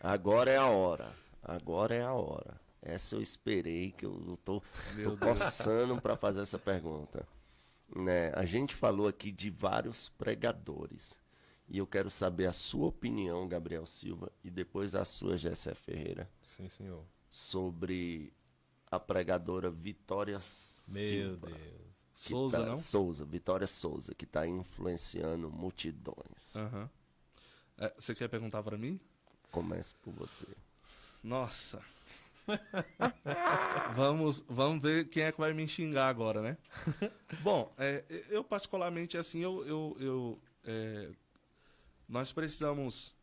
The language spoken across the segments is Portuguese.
Agora é a hora. Agora é a hora. Essa eu esperei, que eu tô coçando para fazer essa pergunta. Né? A gente falou aqui de vários pregadores. E eu quero saber a sua opinião, Gabriel Silva, e depois a sua, Gessé Ferreira. Sim, senhor. Sobre a pregadora Vitória Meu Silva. Deus. Souza, não? Souza, Vitória Souza, que está influenciando multidões. Aham. Você quer perguntar para mim? Comece por você. Nossa. Vamos ver quem é que vai me xingar agora, né? Bom, eu particularmente, assim, nós precisamos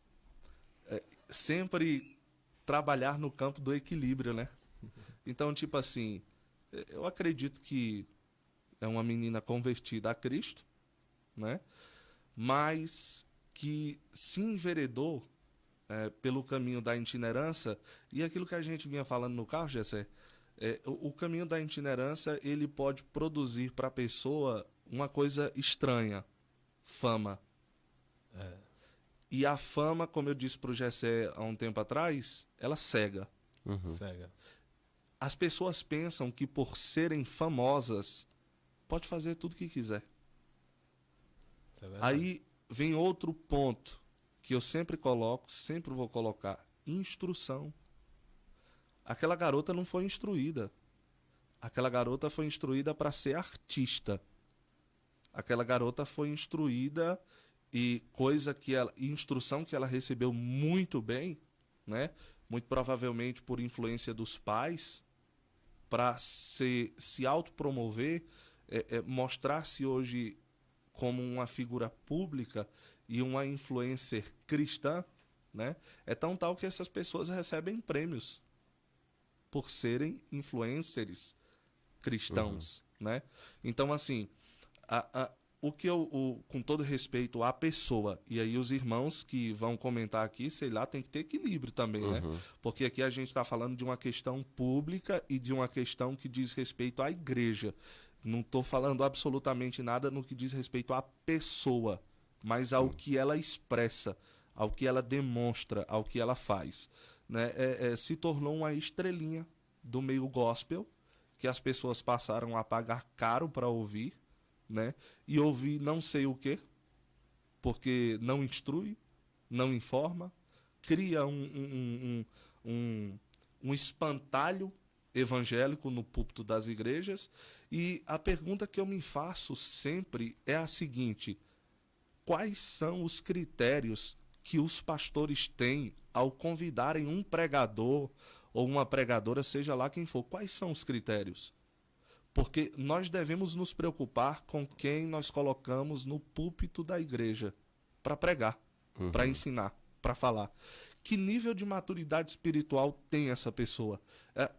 sempre trabalhar no campo do equilíbrio, né? Então, tipo assim, eu acredito que é uma menina convertida a Cristo, né? Mas que se enveredou pelo caminho da itinerância, e aquilo que a gente vinha falando no carro, Gessé, o caminho da itinerância, ele pode produzir para a pessoa uma coisa estranha, fama. E a fama, como eu disse para o Gessé há um tempo atrás, ela cega. Cega. As pessoas pensam que por serem famosas, pode fazer tudo o que quiser. Isso é verdade. Aí vem outro ponto que eu sempre coloco, sempre vou colocar: instrução. Aquela garota não foi instruída. Aquela garota foi instruída para ser artista. Aquela garota foi instruída e instrução que ela recebeu muito bem, né? Muito provavelmente por influência dos pais, para se autopromover, mostrar-se hoje como uma figura pública e uma influencer cristã, né? É tão tal que essas pessoas recebem prêmios por serem influencers cristãos, né? Então, assim, o que com todo respeito à pessoa, e aí os irmãos que vão comentar aqui, sei lá, tem que ter equilíbrio também, né? Porque aqui a gente está falando de uma questão pública e de uma questão que diz respeito à igreja. Não estou falando absolutamente nada no que diz respeito à pessoa, mas ao que ela expressa, ao que ela demonstra, ao que ela faz, né? Se tornou uma estrelinha do meio gospel, que as pessoas passaram a pagar caro para ouvir, né? E ouvir não sei o quê, porque não instrui, não informa, cria um espantalho evangélico no púlpito das igrejas. E a pergunta que eu me faço sempre é a seguinte: quais são os critérios que os pastores têm ao convidarem um pregador ou uma pregadora, seja lá quem for? Quais são os critérios? Porque nós devemos nos preocupar com quem nós colocamos no púlpito da igreja para pregar, para ensinar, para falar. Que nível de maturidade espiritual tem essa pessoa?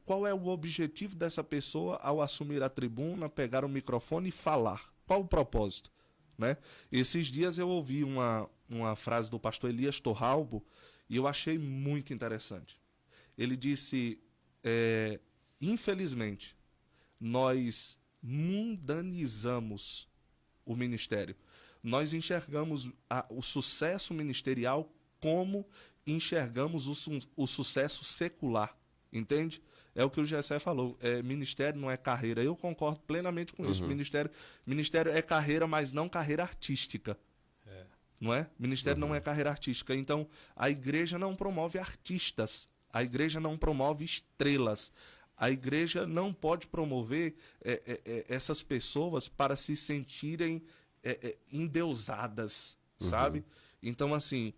Qual é o objetivo dessa pessoa ao assumir a tribuna, pegar o microfone e falar? Qual o propósito? Né? Esses dias eu ouvi uma frase do pastor Elias Torralbo e eu achei muito interessante. Ele disse, infelizmente, nós mundanizamos o ministério. Nós enxergamos o sucesso ministerial como enxergamos o sucesso secular, entende? É o que o Gessé falou, ministério não é carreira. Eu concordo plenamente com isso. Ministério é carreira, mas não carreira artística. Não é? Ministério não é carreira artística. Então, a igreja não promove artistas. A igreja não promove estrelas. A igreja não pode promover essas pessoas para se sentirem endeusadas, sabe? Então, assim,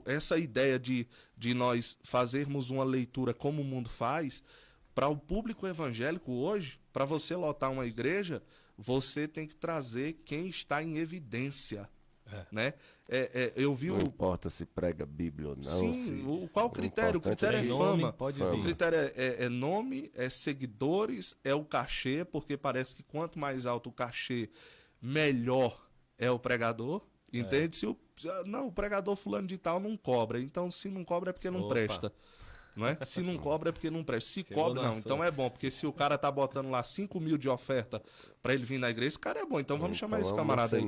essa ideia de nós fazermos uma leitura como o mundo faz, para o público evangélico hoje, para você lotar uma igreja, você tem que trazer quem está em evidência. Né? Eu vi não importa se prega Bíblia ou não. Sim, qual o critério? O critério é fama. Fama. O critério é nome, é seguidores, é o cachê, porque parece que quanto mais alto o cachê, melhor é o pregador. Entende? O pregador fulano de tal não cobra. Então, se não cobra é porque não presta. Não é? Se não cobra é porque não presta. Se Chegou cobra, na não. Então é bom, porque se o cara tá botando lá 5 mil de oferta pra ele vir na igreja, esse cara é bom. Então vamos chamar esse camarada aí.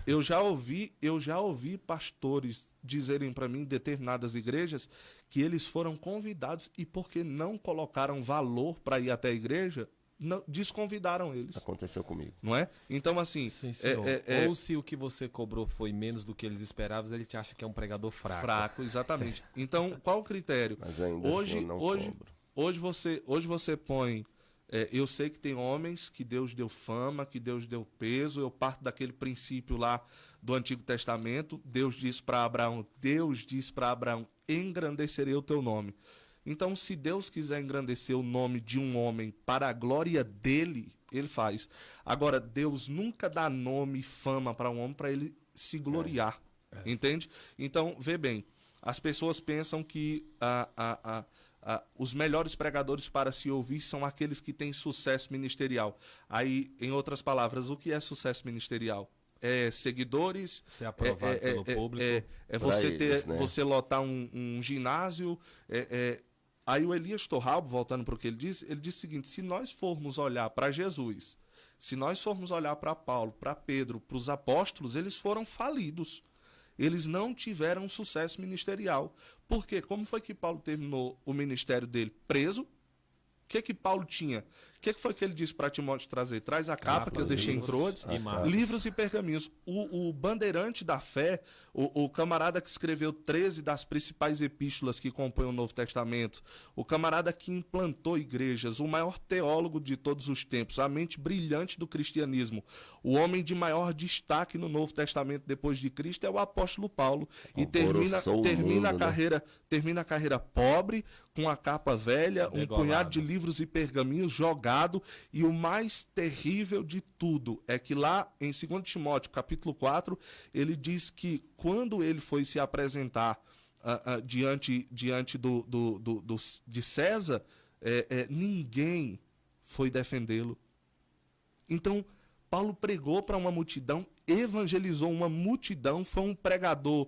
Eu já ouvi pastores dizerem pra mim em determinadas igrejas que eles foram convidados e porque não colocaram valor pra ir até a igreja, não, desconvidaram eles. Aconteceu comigo. Não é? Então, assim... Sim, senhor. Ou se o que você cobrou foi menos do que eles esperavam, ele te acha que é um pregador fraco. Fraco, exatamente. Então, qual o critério? Mas ainda Hoje, assim eu não hoje, cobro. hoje você põe... eu sei que tem homens que Deus deu fama, que Deus deu peso. Eu parto daquele princípio lá do Antigo Testamento. Deus diz para Abraão, engrandecerei o teu nome. Então, se Deus quiser engrandecer o nome de um homem para a glória dele, ele faz. Agora, Deus nunca dá nome e fama para um homem para ele se gloriar. Entende? Então, vê bem, as pessoas pensam que os melhores pregadores para se ouvir são aqueles que têm sucesso ministerial. Aí, em outras palavras, o que é sucesso ministerial? É seguidores, ser aprovado pelo público. É você eles, né? você lotar um ginásio. Aí o Elias Torralbo, voltando para o que ele disse o seguinte: se nós formos olhar para Jesus, se nós formos olhar para Paulo, para Pedro, para os apóstolos, eles foram falidos. Eles não tiveram sucesso ministerial. Por quê? Como foi que Paulo terminou o ministério dele? Preso. O que Paulo tinha? O que foi que ele disse para Timóteo trazer? Traz a capa que eu deixei em Troades, livros e pergaminhos. O bandeirante da fé, o camarada que escreveu 13 das principais epístolas que compõem o Novo Testamento, o camarada que implantou igrejas, o maior teólogo de todos os tempos, a mente brilhante do cristianismo, o homem de maior destaque no Novo Testamento depois de Cristo é o apóstolo Paulo. E termina a carreira pobre, com a capa velha, um punhado de livros e pergaminhos jogado. E o mais terrível de tudo é que lá em 2 Timóteo capítulo 4, ele diz que quando ele foi se apresentar diante de César, ninguém foi defendê-lo. Então, Paulo pregou para uma multidão, evangelizou uma multidão, foi um pregador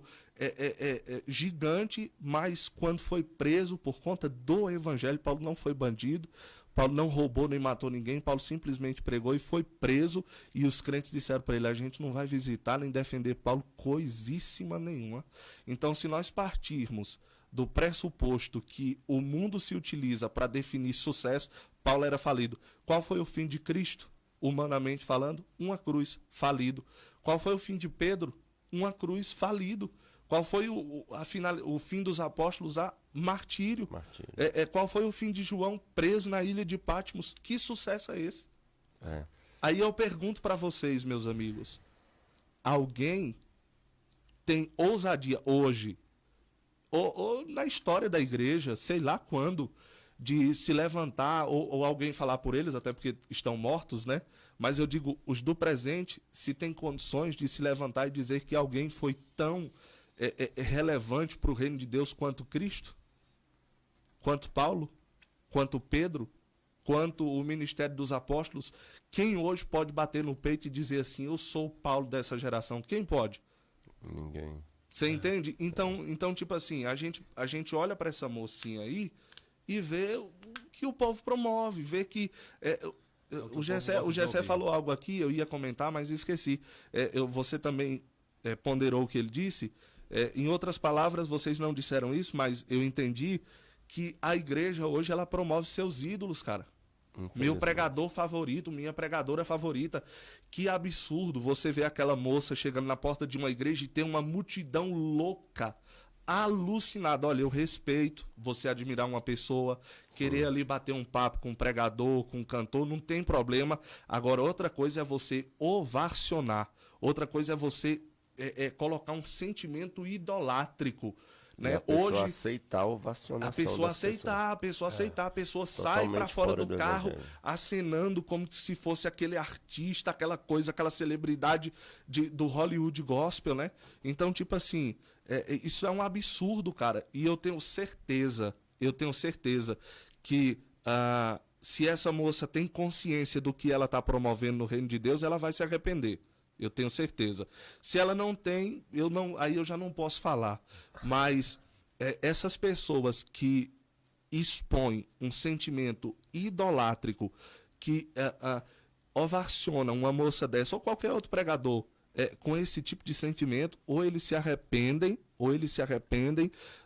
gigante, mas quando foi preso por conta do evangelho, Paulo não foi bandido, Paulo não roubou nem matou ninguém, Paulo simplesmente pregou e foi preso, e os crentes disseram para ele: a gente não vai visitar nem defender Paulo coisíssima nenhuma. Então, se nós partirmos do pressuposto que o mundo se utiliza para definir sucesso, Paulo era falido. Qual foi o fim de Cristo? Humanamente falando, uma cruz, falido. Qual foi o fim de Pedro? Uma cruz, falido. Qual foi o fim dos apóstolos? Martírio. Qual foi o fim de João preso na ilha de Patmos? Que sucesso é esse? Aí eu pergunto para vocês, meus amigos, alguém tem ousadia hoje, ou na história da igreja, sei lá quando, de se levantar, ou alguém falar por eles, até porque estão mortos, né? Mas eu digo, os do presente, se tem condições de se levantar e dizer que alguém foi tão relevante para o reino de Deus quanto Cristo, quanto Paulo, quanto Pedro, quanto o ministério dos apóstolos. Quem hoje pode bater no peito e dizer assim: eu sou o Paulo dessa geração? Quem pode? Ninguém. Você entende? Então, tipo assim, a gente olha para essa mocinha aí e vê o que o povo promove, vê que o Gessé falou algo aqui, eu ia comentar, mas esqueci. Você também ponderou o que ele disse. Em outras palavras, vocês não disseram isso, mas eu entendi que a igreja hoje ela promove seus ídolos, cara. Meu pregador favorito, minha pregadora favorita. Que absurdo você ver aquela moça chegando na porta de uma igreja e ter uma multidão louca, alucinada. Olha, eu respeito você admirar uma pessoa, querer ali bater um papo com um pregador, com um cantor, não tem problema. Agora, outra coisa é você ovacionar. Outra coisa é você colocar um sentimento idolátrico, né? A pessoa aceitar a ovacionação. A pessoa sai para fora do carro acenando como se fosse aquele artista, aquela coisa, aquela celebridade do Hollywood gospel, né? Então, tipo assim, isso é um absurdo, cara. E eu tenho certeza que se essa moça tem consciência do que ela está promovendo no reino de Deus, ela vai se arrepender. Eu tenho certeza. Se ela não tem, aí eu já não posso falar. Mas essas pessoas que expõe um sentimento idolátrico que ovaciona uma moça dessa ou qualquer outro pregador com esse tipo de sentimento, ou eles se arrependem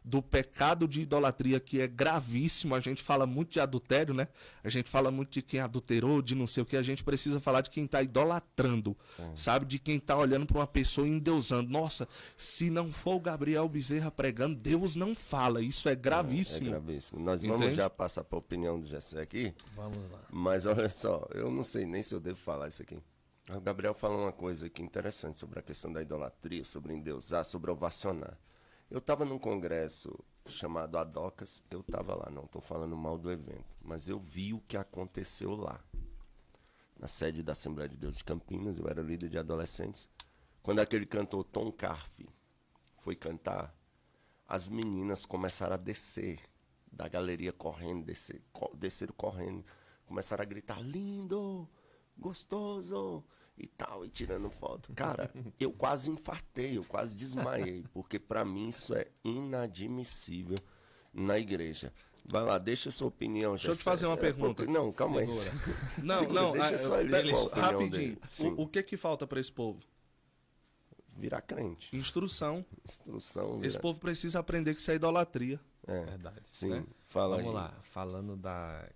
do pecado de idolatria, que é gravíssimo. A gente fala muito de adultério, né? A gente fala muito de quem adulterou, de não sei o que. A gente precisa falar de quem está idolatrando, sabe? De quem está olhando para uma pessoa e endeusando. Nossa, se não for o Gabriel Bezerra pregando, Deus não fala. Isso é gravíssimo. É gravíssimo. Nós vamos já passar para a opinião do Gessé aqui. Vamos lá. Mas olha só, eu não sei nem se eu devo falar isso aqui. O Gabriel falou uma coisa aqui interessante sobre a questão da idolatria, sobre endeusar, sobre ovacionar. Eu estava num congresso chamado Adocas, eu estava lá, não estou falando mal do evento, mas eu vi o que aconteceu lá. Na sede da Assembleia de Deus de Campinas, eu era líder de adolescentes. Quando aquele cantor Tom Carfe foi cantar, as meninas começaram a descer da galeria correndo, desceram correndo, começaram a gritar, lindo, gostoso e tal, e tirando foto. Cara, eu quase infartei, eu quase desmaiei, porque para mim isso é inadmissível na igreja. Vai lá, deixa a sua opinião. Deixa eu te fazer uma pergunta. Porque... Não, calma aí. Não, deixa só ele rapidinho. O que falta para esse povo? Virar crente. Instrução. Esse povo precisa aprender que isso é idolatria. Verdade. Sim, né? fala Vamos aí. lá, falando da...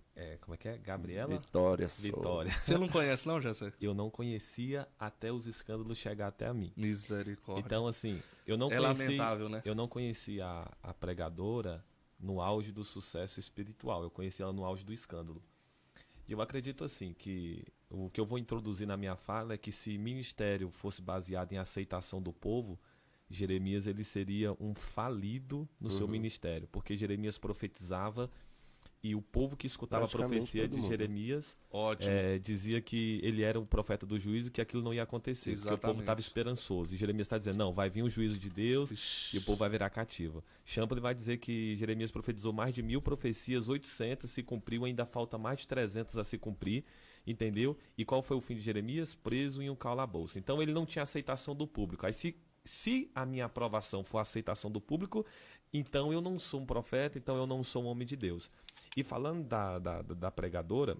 como é que é? Gabriela? Vitória. Você não conhece não, Jessé? Eu não conhecia até os escândalos chegar até a mim. Misericórdia. Então, assim, eu não lamentável, né? Eu não conhecia a pregadora no auge do sucesso espiritual. Eu conheci ela no auge do escândalo. E eu acredito, assim, que o que eu vou introduzir na minha fala é que se ministério fosse baseado em aceitação do povo, Jeremias ele seria um falido no seu ministério, porque Jeremias profetizava e o povo que escutava a profecia de Jeremias dizia que ele era o profeta do juízo, que aquilo não ia acontecer, Exatamente. porque o povo estava esperançoso. E Jeremias está dizendo, não, vai vir o juízo de Deus e o povo vai virar cativo. Champlin vai dizer que Jeremias profetizou mais de 1000 profecias, 800 se cumpriu, ainda falta mais de 300 a se cumprir. Entendeu? E qual foi o fim de Jeremias? Preso em um calabouço. Então ele não tinha aceitação do público. Aí se a minha aprovação for a aceitação do público, então eu não sou um profeta, então eu não sou um homem de Deus. E falando da pregadora,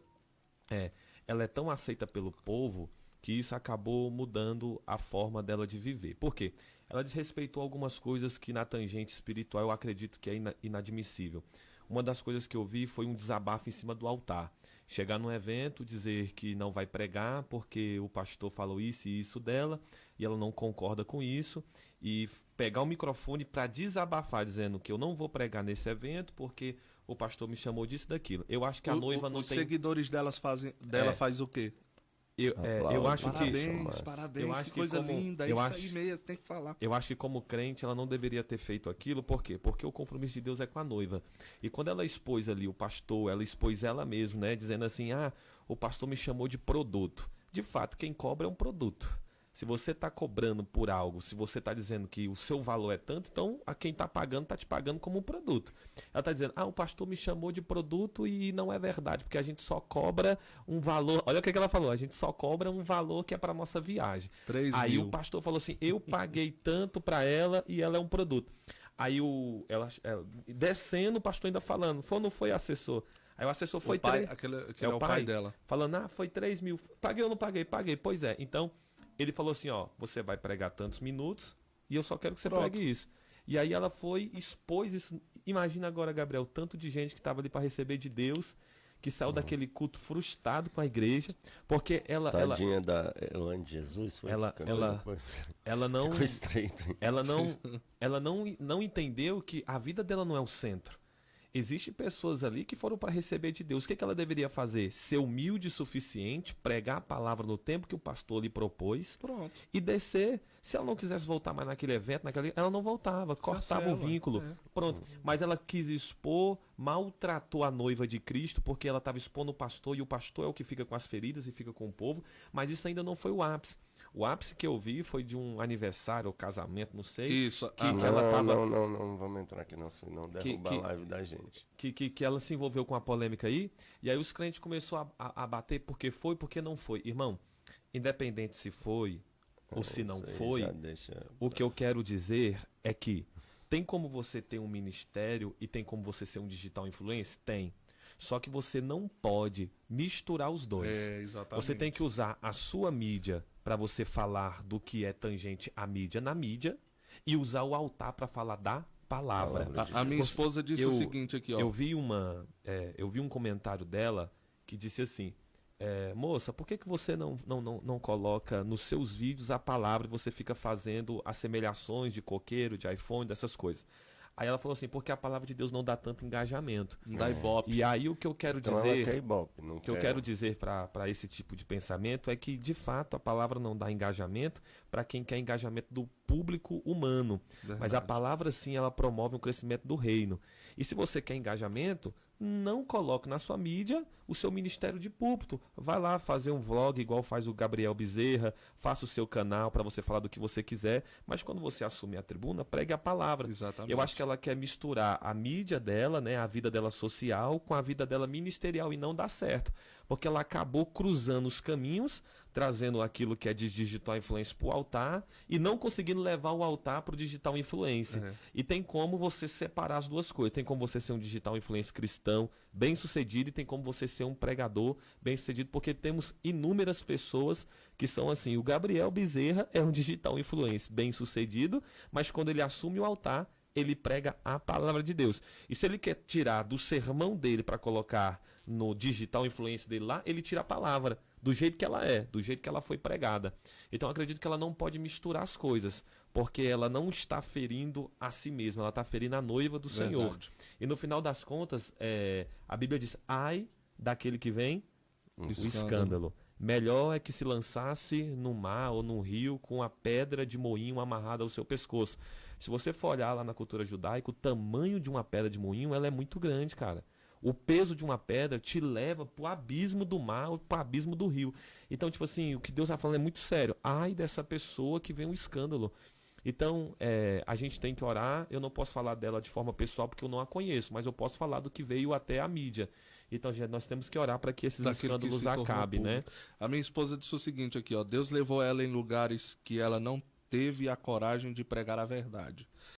ela é tão aceita pelo povo que isso acabou mudando a forma dela de viver. Por quê? Ela desrespeitou algumas coisas que na tangente espiritual eu acredito que é inadmissível. Uma das coisas que eu vi foi um desabafo em cima do altar. Chegar num evento, dizer que não vai pregar porque o pastor falou isso e isso dela e ela não concorda com isso, e pegar o microfone para desabafar, dizendo que eu não vou pregar nesse evento porque o pastor me chamou disso e daquilo. Eu acho que a noiva não os tem... Os seguidores dela faz o quê? Eu acho Parabéns, eu acho que coisa linda, isso aí mesmo, tem que falar. Eu acho que como crente ela não deveria ter feito aquilo, por quê? Porque o compromisso de Deus é com a noiva. E quando ela expôs ali o pastor, ela expôs ela mesma, né? Dizendo assim, o pastor me chamou de produto. De fato, quem cobra é um produto. Se você está cobrando por algo, se você está dizendo que o seu valor é tanto, então a quem está pagando está te pagando como um produto. Ela está dizendo, o pastor me chamou de produto e não é verdade, porque a gente só cobra um valor. Olha o que ela falou, a gente só cobra um valor que é para nossa viagem. 3 Aí mil. o pastor falou assim, eu paguei tanto para ela e ela é um produto. Aí ela descendo, o pastor ainda falando, foi ou não foi assessor? Aí o assessor foi... Aquele é o pai dela. Falando, foi 3 mil. Paguei ou não paguei? Paguei. Pois é, então... Ele falou assim, você vai pregar tantos minutos e eu só quero que você pregue isso. E aí ela foi, expôs isso. Imagina agora, Gabriel, tanto de gente que estava ali para receber de Deus, que saiu daquele culto frustrado com a igreja, porque ela... Tadinha da Elane Jesus, foi? Ela não... Ficou estreito. Ela não entendeu que a vida dela não é o centro. Existem pessoas ali que foram para receber de Deus. O que ela deveria fazer? Ser humilde o suficiente, pregar a palavra no tempo que o pastor lhe propôs. Pronto. E descer. Se ela não quisesse voltar mais naquele evento, ela não voltava, cortava o vínculo. Pronto. Mas ela quis expor, maltratou a noiva de Cristo, porque ela estava expondo o pastor, e o pastor é o que fica com as feridas e fica com o povo. Mas isso ainda não foi o ápice. O ápice que eu vi foi de um aniversário ou casamento, não sei. Isso. Não vamos entrar aqui não, senão derruba a live da gente. Que ela se envolveu com a polêmica aí, e aí os crentes começaram a bater porque foi, porque não foi. Irmão, independente se foi ou se não foi, o que eu quero dizer é que Tem como você ter um ministério e tem como você ser um digital influencer? Tem. Só que você não pode misturar os dois. Exatamente. Você tem que usar a sua mídia para você falar do que é tangente à mídia na mídia e usar o altar para falar da palavra. A minha esposa disse o seguinte aqui, ó. Eu vi um comentário dela que disse assim: moça, por que você não coloca nos seus vídeos a palavra e você fica fazendo assemelhações de coqueiro, de iPhone, dessas coisas? Aí ela falou assim, porque a palavra de Deus não dá tanto engajamento. Não dá ibope. E aí o que eu quero Então dizer, ela quer ibope, não que eu quero dizer para esse tipo de pensamento é que, de fato, a palavra não dá engajamento para quem quer engajamento do público humano. Verdade. Mas a palavra, sim, ela promove um crescimento do reino. E se você quer engajamento, não coloque na sua mídia o seu ministério de púlpito. Vai lá fazer um vlog igual faz o Gabriel Bezerra, faça o seu canal para você falar do que você quiser, mas quando você assumir a tribuna, pregue a palavra. Exatamente. Eu acho que ela quer misturar a mídia dela, né, a vida dela social, com a vida dela ministerial e não dá certo, porque ela acabou cruzando os caminhos, trazendo aquilo que é de digital influencer para o altar e não conseguindo levar o altar para o digital influencer. E tem como você separar as duas coisas. Tem como você ser um digital influencer cristão bem sucedido e tem como você ser um pregador bem sucedido, porque temos inúmeras pessoas que são assim. O Gabriel Bezerra é um digital influencer bem sucedido, mas quando ele assume o altar, ele prega a palavra de Deus. E se ele quer tirar do sermão dele para colocar no digital influencer dele lá, ele tira a palavra do jeito que ela é, do jeito que ela foi pregada. Então eu acredito que ela não pode misturar as coisas, porque ela não está ferindo a si mesma, ela está ferindo a noiva do Senhor. E no final das contas, a Bíblia diz, ai daquele que vem o escândalo. Melhor é que se lançasse no mar ou no rio com a pedra de moinho amarrada ao seu pescoço. Se você for olhar lá na cultura judaica, o tamanho de uma pedra de moinho, ela é muito grande, cara. O peso de uma pedra te leva pro abismo do mar ou pro abismo do rio. Então, tipo assim, o que Deus está falando é muito sério. Ai dessa pessoa que vem um escândalo. Então, a gente tem que orar. Eu não posso falar dela de forma pessoal porque eu não a conheço, mas eu posso falar do que veio até a mídia. Então, gente, nós temos que orar para que esses escândalos acabem, né? A minha esposa disse o seguinte aqui, ó. Deus levou ela em lugares que ela não teve a coragem de pregar a verdade.